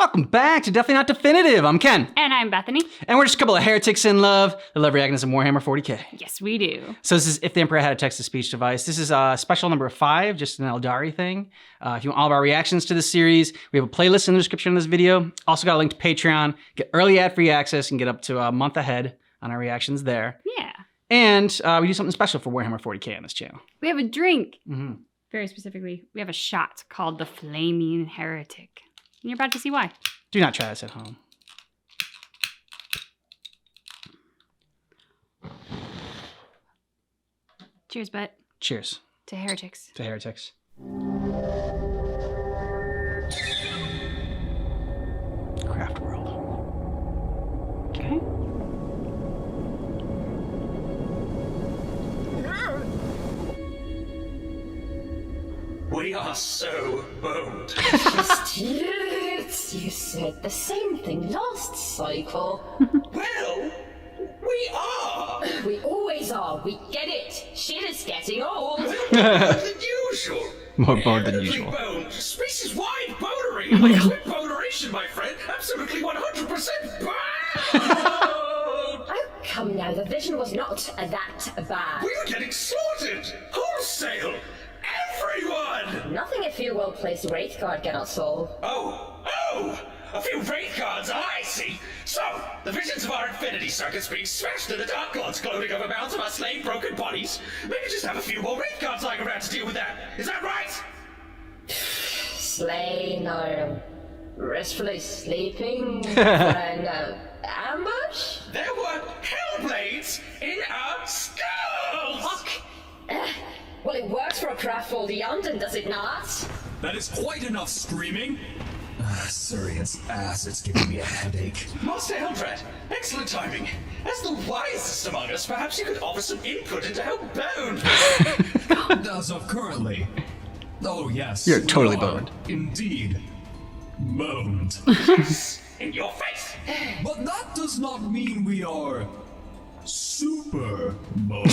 Welcome back to Definitely Not Definitive. I'm Ken. And I'm Bethany. And we're just a couple of heretics in love that love reacting to some Warhammer 40k. Yes, we do. So this is If the Emperor Had a Text-to-Speech Device. This is special number 5, just an Aeldari thing. If you want all of our reactions to this series, we have a playlist in the description of this video. Also got a link to Patreon. Get early ad-free access and get up to a month ahead on our reactions there. Yeah. And we do something special for Warhammer 40k on this channel. We have a drink. Mm-hmm. Very specifically, we have a shot called the Flaming Heretic. And you're about to see why. Do not try this at home. Cheers, Bet. Cheers. To heretics. To heretics. Craft world. Okay. We are so boned. You said the same thing last cycle. Well, we are. We always are. We get it. Shit is getting old. Than usual. More boned than Everything usual. Boned. Species-wide bonery. Oh my God. Quick boneration, my friend. Absolutely 100% boned. Oh, come now. The vision was not that bad. We were getting slaughtered. Wholesale. Everyone. Nothing a few well-placed Wraith Guard cannot solve. Oh. A few Wraith Guards, I see. So, the visions of our infinity circuits being smashed and the Dark Gods gloating over mounds of our slain broken bodies. Maybe just have a few more Wraith Guards lying around to deal with that. Is that right? Slain or restfully sleeping for an ambush? There were Hellblades in our skulls! Fuck. Well, it works for a craftful Yondon, does it not? That is quite enough screaming. Surian's ass is giving me a headache. Master Eldred, excellent timing. As the wisest among us, perhaps you could offer some input into how boned. As of currently. Oh, yes. You're totally we are boned. Indeed. Boned. In your face. But that does not mean we are super boned.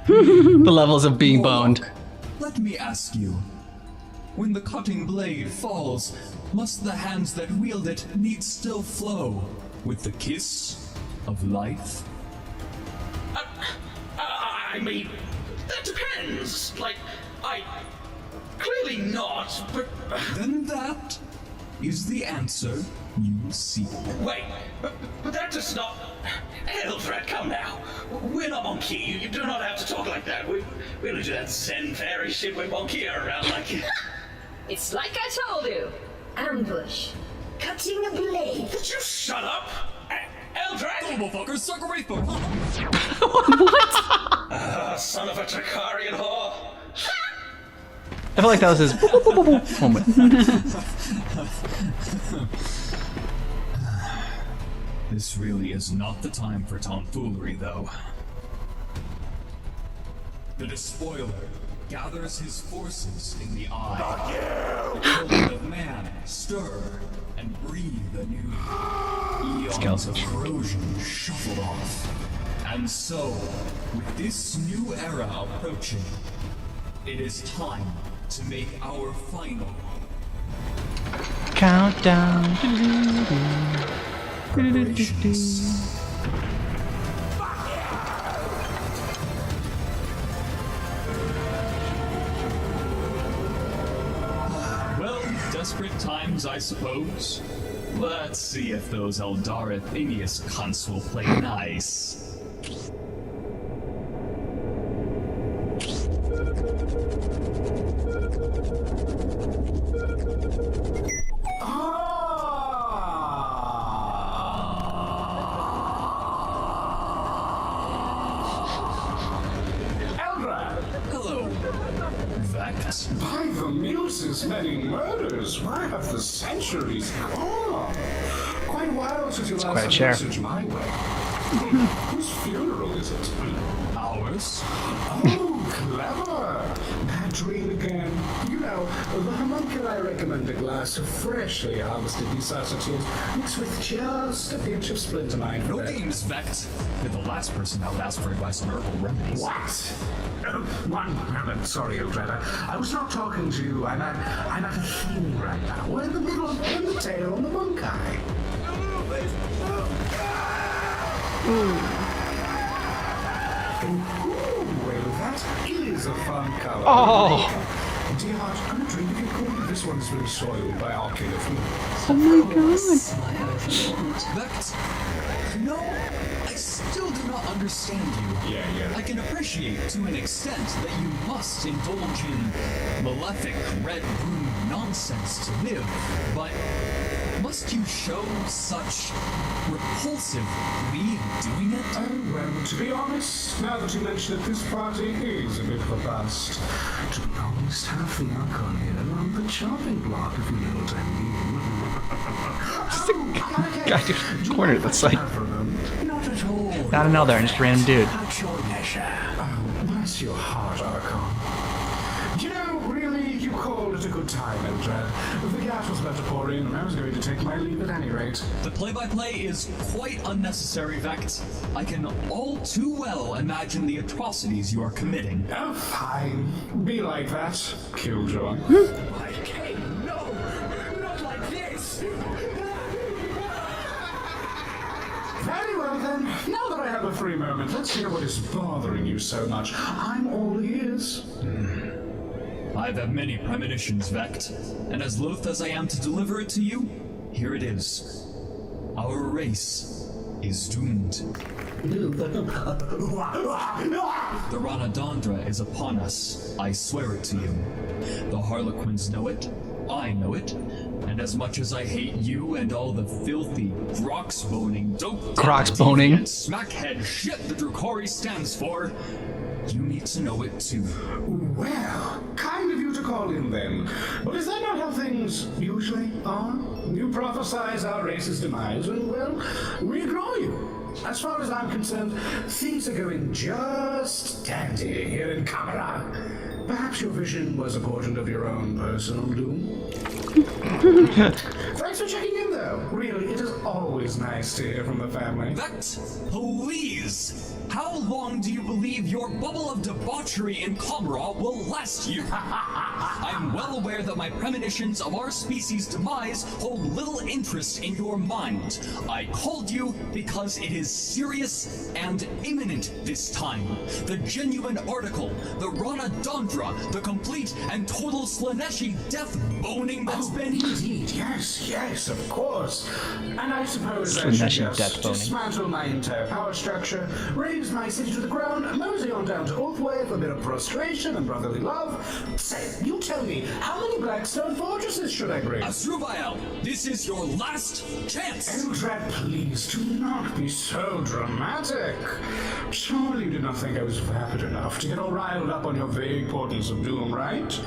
The levels of being boned. Look, let me ask you. When the cutting blade falls, must the hands that wield it needs still flow with the kiss of life? I mean, that depends. Like, clearly not, but... Then that is the answer you seek. Wait, but that does not... Eldred, come now. We're not Monkey. You do not have to talk like that. We only do that Zen fairy shit when Monkey are around like... It's like I told you. Ambush. Cutting a blade. Would you shut up? Eldred? Motherfucker, suck a wraith book. Son of a Takarian whore. I feel like that was his moment. This really is not the time for tomfoolery, though. The Despoiler gathers his forces in the eye. The children of man stir and breathe anew. Eons of corrosion shuffled off. And so, with this new era approaching, it is time to make our final Countdown. preparations. Well, desperate times, I suppose. Let's see if those Aeldari Athenius cunts will play nice. Hello, Vex. By the muses' many murders, where have the centuries gone? Quite a while since you quite a last sent a chair. message my way. Whose funeral is it? Ours? Oh, clever. Bad dream again. You know, the homunculus Here I recommend a glass of freshly harvested sausages mixed with just a pinch of splintermine for No that. games, Vect. You're the last person I would ask for advice on herbal remedies. What? One moment, sorry, Eldred. I was not talking to you. I'm at a thing right now. We're in the middle of the tail on the monk eye. Well, that is a fun color. Oh. Dear heart, I'm a drink if you could. This one's really soiled by our killer food. Oh my god. Vect, no, I still do not understand you. Yeah. I can appreciate to an extent that you must indulge in malefic red room nonsense to live, but must you show such repulsive glee in doing it? Oh, well, to be honest, now that you mention it, this party is a bit of a bust. To be honest, half the icon here on the chopping block, if you know what I mean. Guy in the corner that's like, Not at all. not an Eldar, just a random dude. At your leisure. Oh, bless your heart, Archon. You know, really, you called it a good time, Eldred. The gas was about to pour in, and I was going to take my leave at any rate. The play-by-play is quite unnecessary, Vect. I can all too well imagine the atrocities you are committing. Oh, fine. Be like that, Killjoy. Okay, no, not like this. Very well then. Now that I have a free moment, let's hear what is bothering you so much. I'm all ears. I've had many premonitions, Vect, and as loath as I am to deliver it to you, here it is. Our race is doomed. The Ranadandra is upon us, I swear it to you. The Harlequins know it, I know it, and as much as I hate you and all the filthy, grox-boning, Grox-boning? smackhead shit the Drukari stands for, you need to know it too. Well, kind of you to call in then. But is that not how things usually are? You prophesize our race's demise, and well, we ignore you. As far as I'm concerned, things are going just dandy here in Camera. Perhaps your vision was a portent of your own personal doom. Thanks for checking in, though. Really, it is always nice to hear from the family. Vect, please! How long do you believe your bubble of debauchery in Comra will last you? I'm well aware that my premonitions of our species' demise hold little interest in your mind. I called you because it is serious and imminent this time. The genuine article, the Ranadandra, the complete and total Slaneshi death boning that's been... Indeed, yes, of course. And I suppose I should Slaneshi just death boning. dismantle my entire power structure, raise my city to the ground, mosey on down to Oathway for a bit of prostration and brotherly love. Say, you tell me, how many Blackstone fortresses should I bring? Asrubael, this is your last chance! Eldred, please do not be so dramatic. Surely you did not think I was vapid enough to get all riled up on your vague portents of doom, right?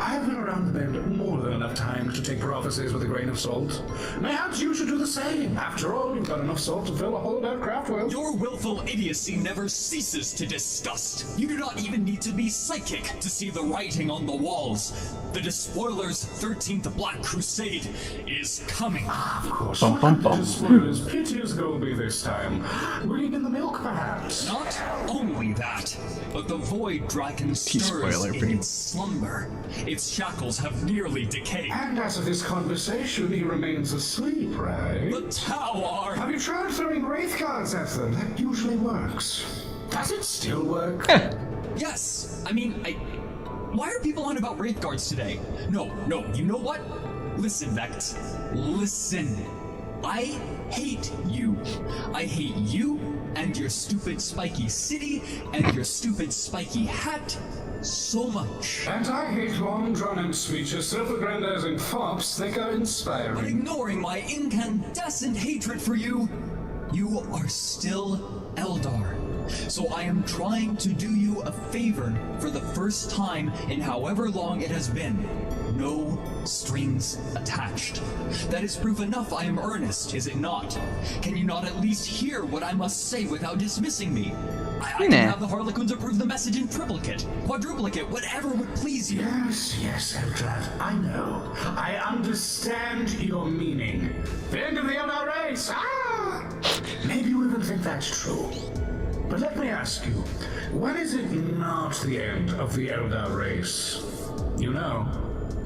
I've been around the bend more than enough times to take prophecies with a grain of salt. Perhaps you should do the same. After all, you've got enough salt to fill a whole craft world. Your willful idiocy never ceases to disgust. You do not even need to be psychic to see the writing on the walls. The Despoiler's 13th Black Crusade is coming. Of course. Bum, bum, bum. Spoilers, pity is Golby this time. Bring in the milk, perhaps. Not only that, but the Void Dragon stirs spoiler, in pretty- its slumber. Its shackles have nearly decayed. And as of this conversation, he remains asleep, right? The Tower! Have you tried throwing wraith cards at them? That usually works. Does it still work? Yes! I mean, why are people on about Wraith Guards today? No, you know what? Listen, Vect. Listen. I hate you. I hate you and your stupid spiky city and your stupid spiky hat so much. And I hate long drawn-out speeches, self-aggrandizing fops think are But inspiring. ignoring my incandescent hatred for you, you are still Eldar. So I am trying to do you you a favor for the first time in however long it has been. No strings attached. That is proof enough I am earnest, is it not? Can you not at least hear what I must say without dismissing me? I can have the Harlequins approve the message in triplicate, quadruplicate, whatever would please you. Yes, Eldrad, I know. I understand your meaning. The end of the Eldar race! Ah! Maybe you even think that's true. But let me ask you, when is it not the end of the Eldar race? You know,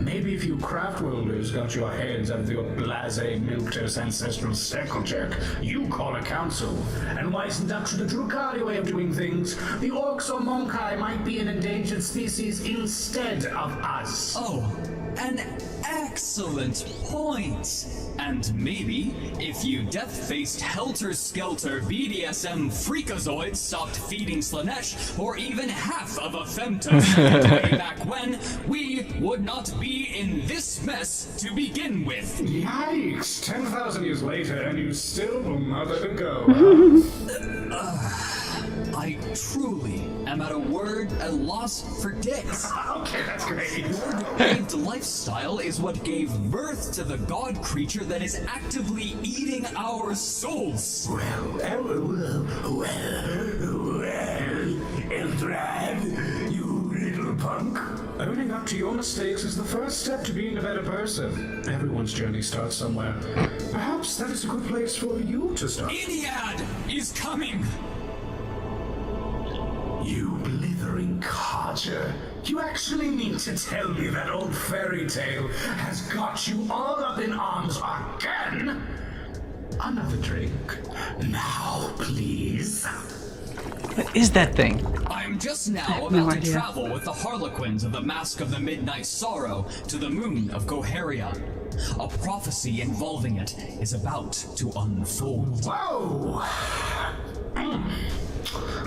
maybe if you craft worlders got your heads out of your blasé milquetoast ancestral circle jerk, you call a council, and wisened up to the Drukari way of doing things, the orcs or Monkai might be an endangered species instead of us. Oh, an excellent point. And maybe, if you death-faced helter-skelter BDSM freakazoids stopped feeding Slanesh or even half of a femtos way back when, we would not be in this mess to begin with. Yikes! 10,000 years later, and you still will not let it go. I truly am at a word at loss for dicks. Okay, that's great. Your depraved lifestyle is what gave birth to the god creature that is actively eating our souls. Well, Eldrad, you little punk. Owning up to your mistakes is the first step to being a better person. Everyone's journey starts somewhere. Perhaps that is a good place for you to start. Iliad is coming! You blithering codger. You actually mean to tell me that old fairy tale has got you all up in arms again? Another drink. Now, please. What is that thing? I'm just now no about to idea. travel with the Harlequins of the Mask of the Midnight Sorrow to the moon of Koharia. A prophecy involving it is about to unfold. Whoa!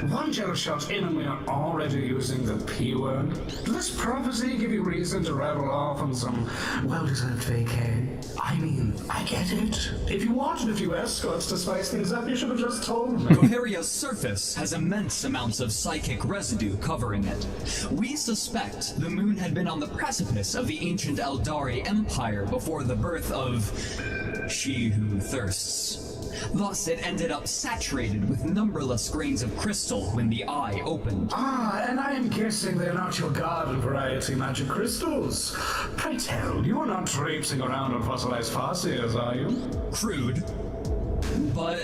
One gel shot in and we are already using the P word. Does this prophecy give you reason to rattle off on some well-deserved vacay? I mean, I get it. If you wanted a few escorts to spice things up, you should have just told me. Koharia's surface has immense amounts of psychic residue covering it. We suspect the moon had been on the precipice of the ancient Aeldari Empire before the birth of She Who Thirsts. Thus, it ended up saturated with numberless grains of crystal when the eye opened. Ah, and I am guessing they're not your garden variety magic crystals. Pray tell, you're not traipsing around on fossilized farseers, are you? Crude, but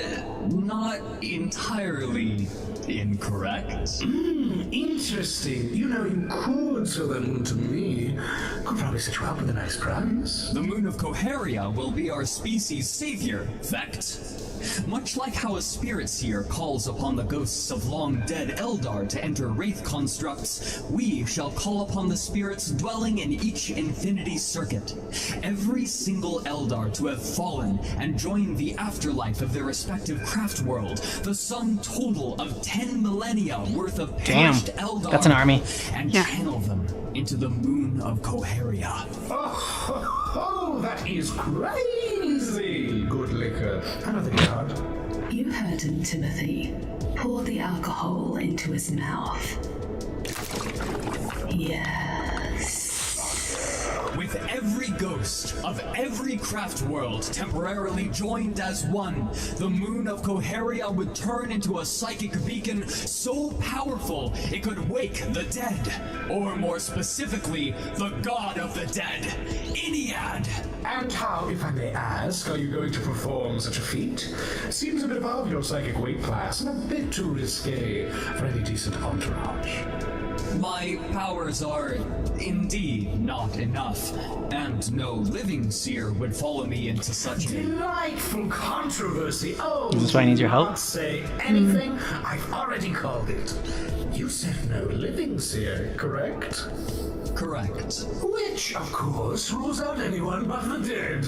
not entirely incorrect. Interesting. You know, you could sell them to me. Could probably set you up with a nice price. The moon of Koharia will be our species' savior, Vect. Much like how a spirit seer calls upon the ghosts of long-dead Eldar to enter wraith constructs, we shall call upon the spirits dwelling in each infinity circuit. Every single Eldar to have fallen and joined the afterlife of their respective craft world, the sum total of 10 millennia worth of perished Eldar. That's an army. And Yeah. channel them into the moon of Koharia. Oh, that is crazy. Good liquor. Another card. You heard him, Timothy. Pour the alcohol into his mouth. Yes. With every ghost of every craft world temporarily joined as one, the moon of Koharia would turn into a psychic beacon so powerful it could wake the dead, or more specifically, the god of the dead, Iliad. And how, if I may ask, are you going to perform such a feat? Seems a bit above your psychic weight class and a bit too risque for any decent entourage. My powers are indeed not enough, and no living seer would follow me into such a... Delightful controversy. Oh, Is this why he needs your help? Not say anything. I've already called it. You said no living seer, correct? Correct. Which, of course, rules out anyone but the dead.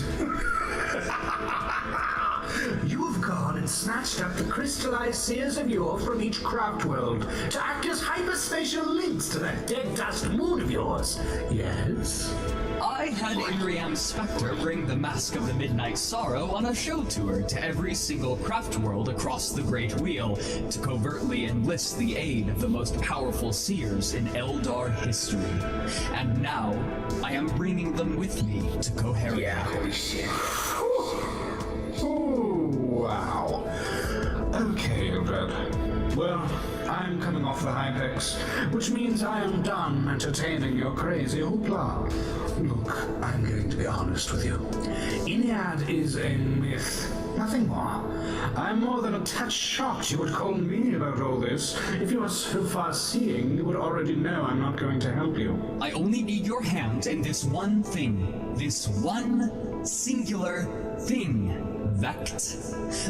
You have gone and snatched up the crystallized seers of yore from each craft world to act as hyperspatial links to that dead dust moon of yours. Yes? I I had Adrian Spectre bring the Mask of the Midnight Sorrow on a show tour to every single craft world across the Great Wheel to covertly enlist the aid of the most powerful seers in Eldar history. And now, I am bringing them with me to Coheria. Yeah, holy shit. Oh, wow. Okay, Eldred. Well, I'm coming off the Hypex, which means I am done entertaining your crazy hoopla. Look, I'm going to be honest with you. Iliad is a myth, nothing more. I'm more than a touch shocked you would call me about all this. If you are so far-seeing, you would already know I'm not going to help you. I only need your hand in this one thing. This one singular thing. Vect.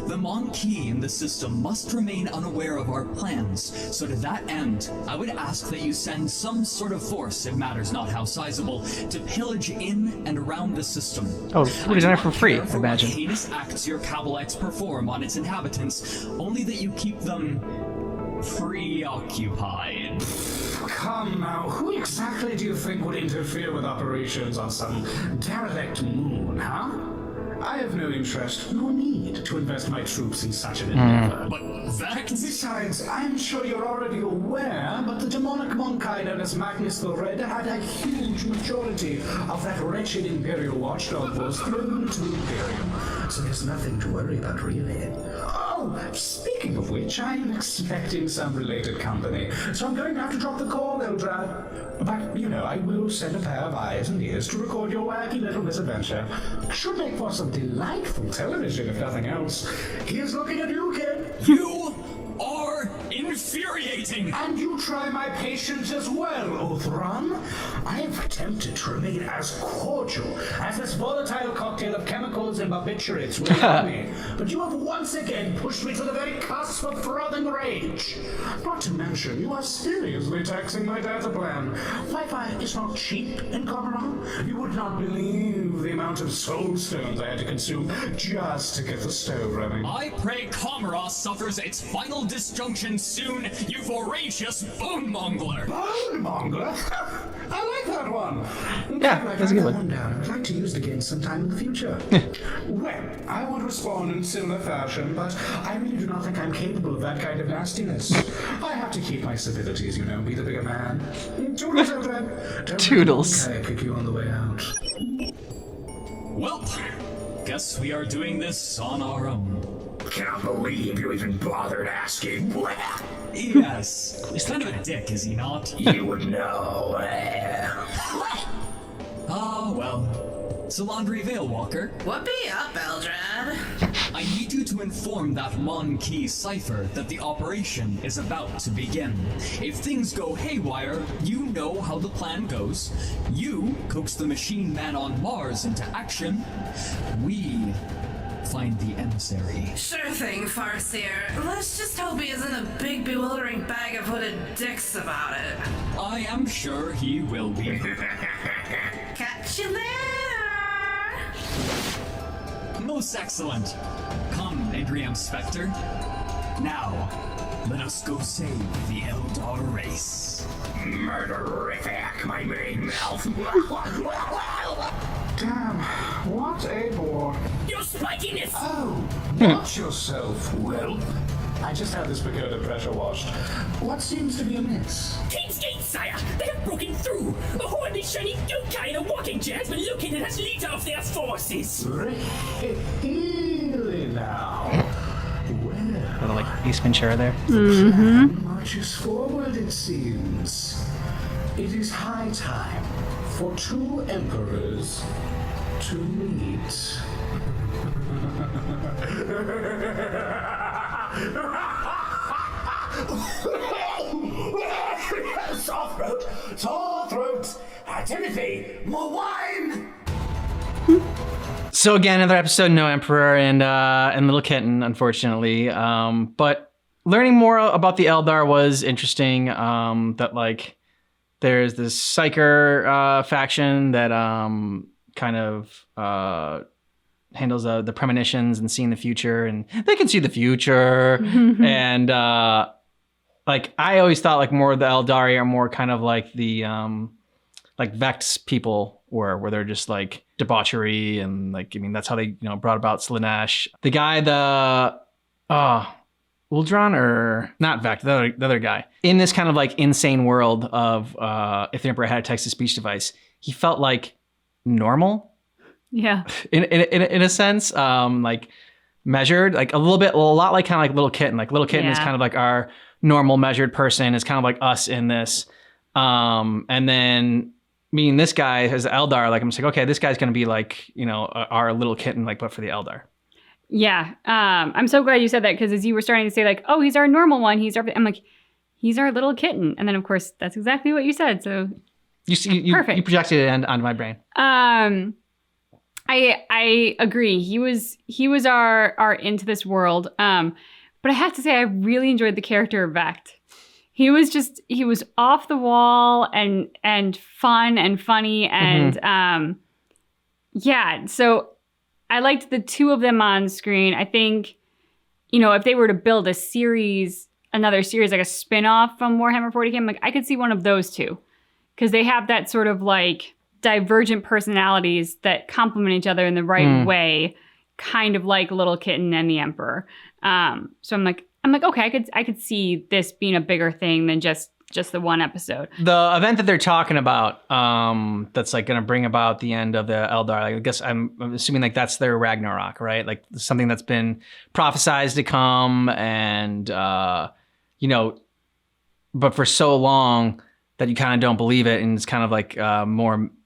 The Monkey in the system must remain unaware of our plans, so to that end, I would ask that you send some sort of force, it matters not how sizable, to pillage in and around the system. Oh, we're done it for free, I imagine. what heinous acts your Cabalites perform on its inhabitants, only that you keep them preoccupied. Come now, who exactly do you think would interfere with operations on some derelict moon, huh? I have no interest, nor need, to invest my troops in such an endeavor. But Vect? Besides, I'm sure you're already aware, but the demonic Monkai known as Magnus the Red had a huge majority of that wretched Imperial watchdog force thrown to Imperium. So there's nothing to worry about, really. Oh, speaking of which, I'm expecting some related company, so I'm going to have to drop the call, Eldrad. But, you know, I will send a pair of eyes and ears to record your wacky little misadventure. Should make for some delightful television, if nothing else. Here's looking at you, kid. You are infuriating! And you try my patience as well, Othron. I've attempted to remain as cordial as this volatile cocktail of chemicals and barbiturates will allow me, but you have once again pushed me to the very cusp of frothing rage. Not to mention, you are seriously taxing my data plan. Wi-Fi is not cheap in Comoron. You would not believe the amount of soul stones I had to consume just to get the stove running. I pray Comoros suffers its final disjunction soon, you voracious bone mongler! Bone mongler? I like that one. Yeah, that's a good one. Down. I'd like to use it again sometime in the future. Well, I won't respond in similar fashion, but I really do not think I'm capable of that kind of nastiness. I have to keep my civilities, you know, be the bigger man. Toodles, Eldred. Don't Toodles. let kick you on the way out. Welp, guess we are doing this on our own. Cannot believe you even bothered asking. Yes, he's kind of a dick, is he not? You would know. Ah, well. Salandri Veilwalker, What be up, Eldrad? I need you to inform that Mon Key cipher that the operation is about to begin. If things go haywire, you know how the plan goes. You coax the machine man on Mars into action. We find the emissary. Sure thing, Farseer. Let's just hope he isn't a big bewildering bag of hooded dicks about it. I am sure he will be. Catch you later! Most excellent. Come, Adrian Spectre. Now, let us go save the Eldar race. Murderific, my main mouth. Damn, what a bore. Your spikiness! Oh, watch yourself, Will. I just had this pagoda pressure washed. What seems to be amiss? King's Gate, sire! They have broken through! A horny, shiny yokai in a walking chair has been located as leader of their forces! Really now? Well, Little like Ace Ventura there. the plan marches forward, it seems. It is high time for two emperors to meet. Sore throat. Timothy, more wine. So again, another episode, no Emperor and Little Kitten, unfortunately. But learning more about the Eldar was interesting. That like there's this Psyker faction that kind of handles the premonitions and seeing the future, and they can see the future. And like I always thought like more of the Eldari are more kind of like the like Vect's people were, where they're just like debauchery and like, I mean, that's how they, brought about Slaanesh. The guy, Uldron, or not Vect, the other guy. In this kind of like insane world of if the Emperor had a text-to-speech device, he felt like normal. Yeah. In a sense, like measured, like a lot like kind of like Little Kitten. Like Little Kitten is kind of like our normal measured person, is kind of like us in this. And then meeting this guy as Eldar, like I'm just like, okay, this guy's gonna be like, our Little Kitten, like, but for the Eldar. Yeah. I'm so glad you said that, because as you were starting to say like, oh, he's our normal one, I'm like, he's our Little Kitten. And then of course that's exactly what you said. So perfect. You projected it onto my brain. I agree. He was our into this world. But I have to say, I really enjoyed the character of Vect. He was off the wall and fun and funny. And so I liked the two of them on screen. I think, if they were to build another series, like a spin-off from Warhammer 40k, I'm like, I could see one of those two. Because they have that sort of like divergent personalities that complement each other in the right way, kind of like Little Kitten and the Emperor. So I'm like, okay, I could see this being a bigger thing than just the one episode. The event that they're talking about, that's like going to bring about the end of the Eldar. Like, I guess I'm assuming like that's their Ragnarok, right? Like something that's been prophesized to come, and but for so long that you kind of don't believe it, and it's kind of like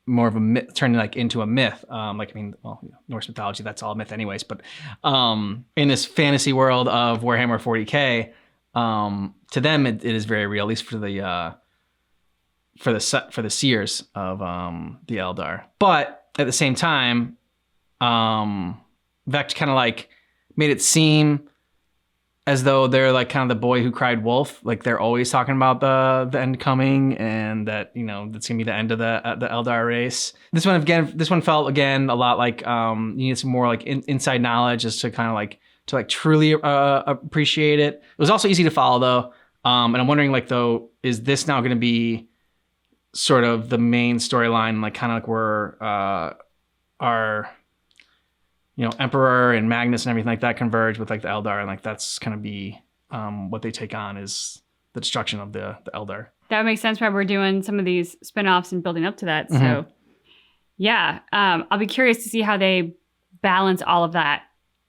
more of a myth, turning like into a myth. Norse mythology, that's all myth anyways. But in this fantasy world of Warhammer 40k, to them it is very real, at least for the seers of the Eldar. But at the same time, Vect kind of like made it seem as though they're like kind of the boy who cried wolf. Like they're always talking about the end coming, and that that's gonna be the end of the Eldar race. This one felt again a lot like you need some more like inside knowledge as to kind of like to like truly appreciate it. It was also easy to follow though, and I'm wondering like though, is this now going to be sort of the main storyline, like kind of like where our Emperor and Magnus and everything like that converge with like the Eldar, and like that's kind of be what they take on is the destruction of the Eldar. That would make sense why we're doing some of these spinoffs and building up to that. So yeah, I'll be curious to see how they balance all of that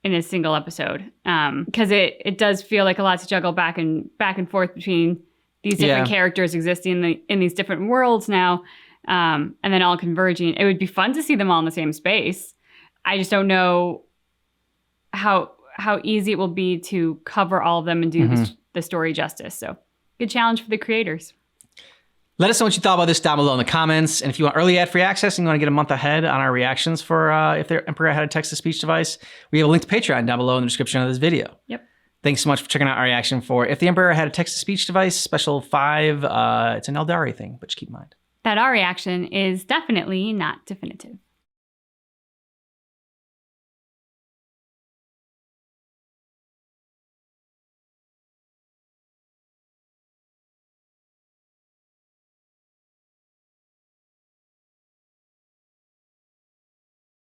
in a single episode, because it does feel like a lot to juggle back and forth between these different characters existing in these different worlds now, and then all converging. It would be fun to see them all in the same space. I just don't know how easy it will be to cover all of them and do the story justice. So good challenge for the creators. Let us know what you thought about this down below in the comments. And if you want early ad-free access and you want to get a month ahead on our reactions for if the Emperor had a text-to-speech device, we have a link to Patreon down below in the description of this video. Yep. Thanks so much for checking out our reaction for If the Emperor Had a Text-to-Speech Device, Special 5. It's an Aeldari thing, but just keep in mind that our reaction is definitely not definitive.